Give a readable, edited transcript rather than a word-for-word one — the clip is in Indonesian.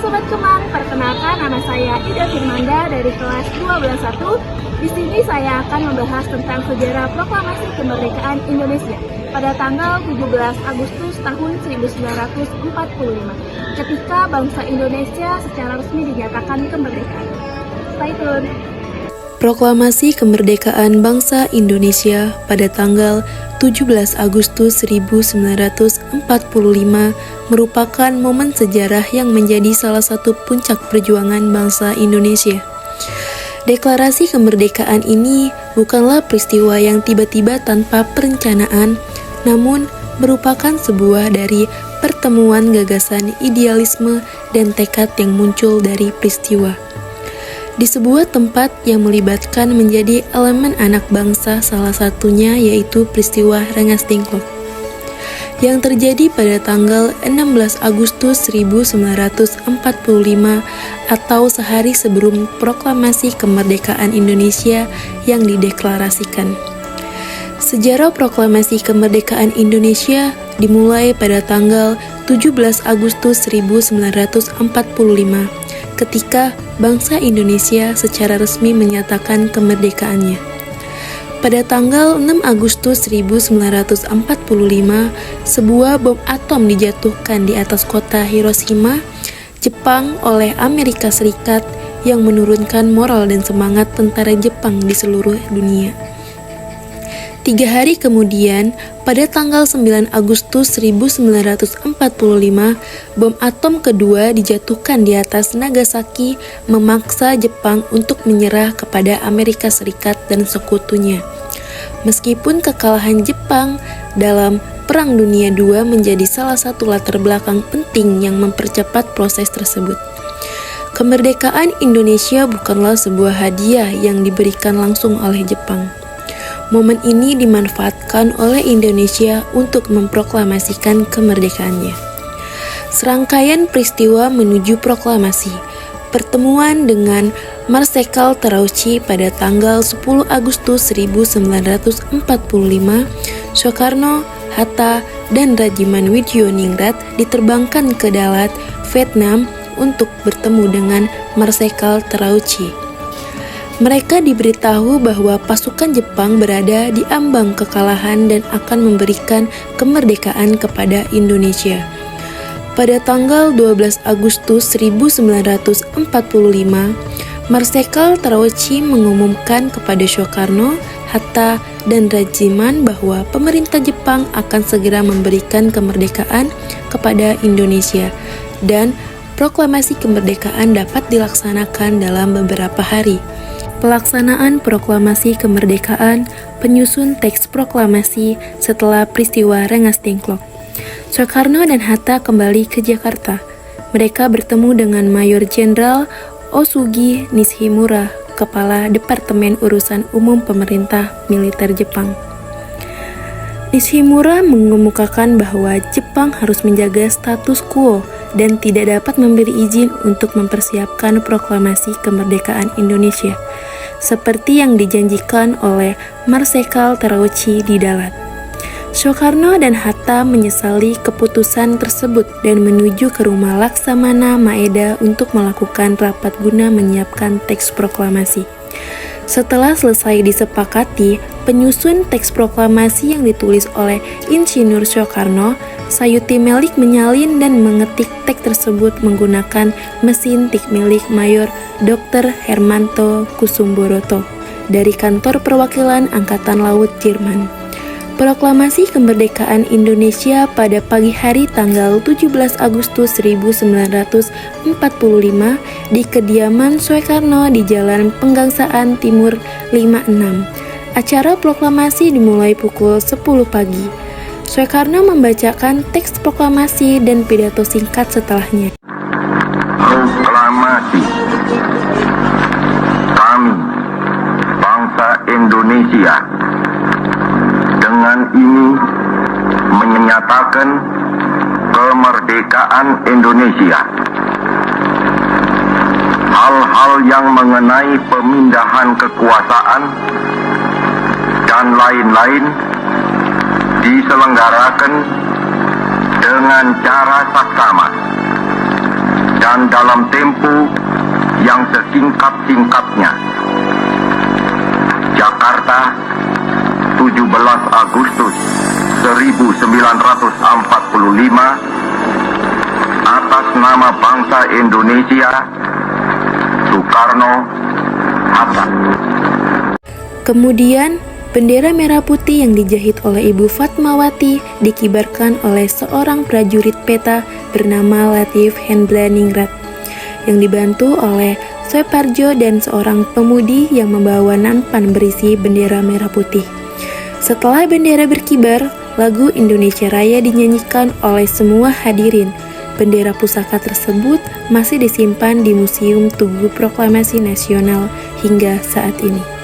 Sobat Kemang, perkenalkan nama saya Ida Firmanda dari kelas 12.1. Di sini saya akan membahas tentang sejarah proklamasi kemerdekaan Indonesia pada tanggal 17 Agustus tahun 1945, ketika bangsa Indonesia secara resmi dinyatakan kemerdekaan. Stay tune. Proklamasi Kemerdekaan Bangsa Indonesia pada tanggal 17 Agustus 1945 merupakan momen sejarah yang menjadi salah satu puncak perjuangan bangsa Indonesia. Deklarasi kemerdekaan ini bukanlah peristiwa yang tiba-tiba tanpa perencanaan, namun merupakan sebuah dari pertemuan gagasan, idealisme, dan tekad yang muncul dari peristiwa. Di sebuah tempat yang melibatkan menjadi elemen anak bangsa, salah satunya yaitu peristiwa Rengas Dengklok yang terjadi pada tanggal 16 Agustus 1945 atau sehari sebelum proklamasi kemerdekaan Indonesia yang dideklarasikan. Sejarah proklamasi kemerdekaan Indonesia dimulai pada tanggal 17 Agustus 1945 ketika bangsa Indonesia secara resmi menyatakan kemerdekaannya. Pada tanggal 6 Agustus 1945, sebuah bom atom dijatuhkan di atas kota Hiroshima, Jepang oleh Amerika Serikat yang menurunkan moral dan semangat tentara Jepang di seluruh dunia. 3 hari kemudian, pada tanggal 9 Agustus 1945, bom atom kedua dijatuhkan di atas Nagasaki, memaksa Jepang untuk menyerah kepada Amerika Serikat dan sekutunya. Meskipun kekalahan Jepang dalam Perang Dunia II menjadi salah satu latar belakang penting yang mempercepat proses tersebut. Kemerdekaan Indonesia bukanlah sebuah hadiah yang diberikan langsung oleh Jepang. Momen ini dimanfaatkan oleh Indonesia untuk memproklamasikan kemerdekaannya. Serangkaian peristiwa menuju proklamasi. Pertemuan dengan Marsekal Terauchi pada tanggal 10 Agustus 1945, Soekarno, Hatta, dan Rajiman Widjoningrat diterbangkan ke Dalat, Vietnam untuk bertemu dengan Marsekal Terauchi. Mereka diberitahu bahwa pasukan Jepang berada di ambang kekalahan dan akan memberikan kemerdekaan kepada Indonesia. Pada tanggal 12 Agustus 1945, Marsekal Terauchi mengumumkan kepada Soekarno, Hatta, dan Rajiman bahwa pemerintah Jepang akan segera memberikan kemerdekaan kepada Indonesia dan proklamasi kemerdekaan dapat dilaksanakan dalam beberapa hari. Pelaksanaan proklamasi kemerdekaan, penyusun teks proklamasi setelah peristiwa Rengas Dengklok. Soekarno dan Hatta kembali ke Jakarta. Mereka bertemu dengan Mayor Jenderal Osugi Nishimura, Kepala Departemen Urusan Umum Pemerintah Militer Jepang. Nishimura mengemukakan bahwa Jepang harus menjaga status quo dan tidak dapat memberi izin untuk mempersiapkan proklamasi kemerdekaan Indonesia, seperti yang dijanjikan oleh Marsekal Terauchi di Dalat. Soekarno dan Hatta menyesali keputusan tersebut dan menuju ke rumah Laksamana Maeda untuk melakukan rapat guna menyiapkan teks proklamasi. Setelah selesai disepakati, penyusun teks proklamasi yang ditulis oleh Insinyur Soekarno, Sayuti Melik menyalin dan mengetik teks tersebut menggunakan mesin tik milik Mayor Dr. Hermanto Kusumboroto dari Kantor Perwakilan Angkatan Laut Jerman. Proklamasi kemerdekaan Indonesia pada pagi hari tanggal 17 Agustus 1945 di kediaman Soekarno di Jalan Penggangsaan Timur 56. Acara proklamasi dimulai pukul 10 pagi. Soekarno membacakan teks proklamasi dan pidato singkat setelahnya. Proklamasi. Kami, bangsa Indonesia, dengan ini menyatakan kemerdekaan Indonesia. Hal-hal yang mengenai pemindahan kekuasaan dan lain-lain diselenggarakan dengan cara saksama dan dalam tempo yang sesingkat-singkatnya. Jakarta, 17 Agustus 1945, atas nama bangsa Indonesia, Soekarno-Hatta. Kemudian, bendera merah putih yang dijahit oleh Ibu Fatmawati dikibarkan oleh seorang prajurit peta bernama Latif Hendraningrat yang dibantu oleh Suparjo dan seorang pemudi yang membawa nampan berisi bendera merah putih. Setelah bendera berkibar, lagu Indonesia Raya dinyanyikan oleh semua hadirin. Bendera pusaka tersebut masih disimpan di Museum Tugu Proklamasi Nasional hingga saat ini.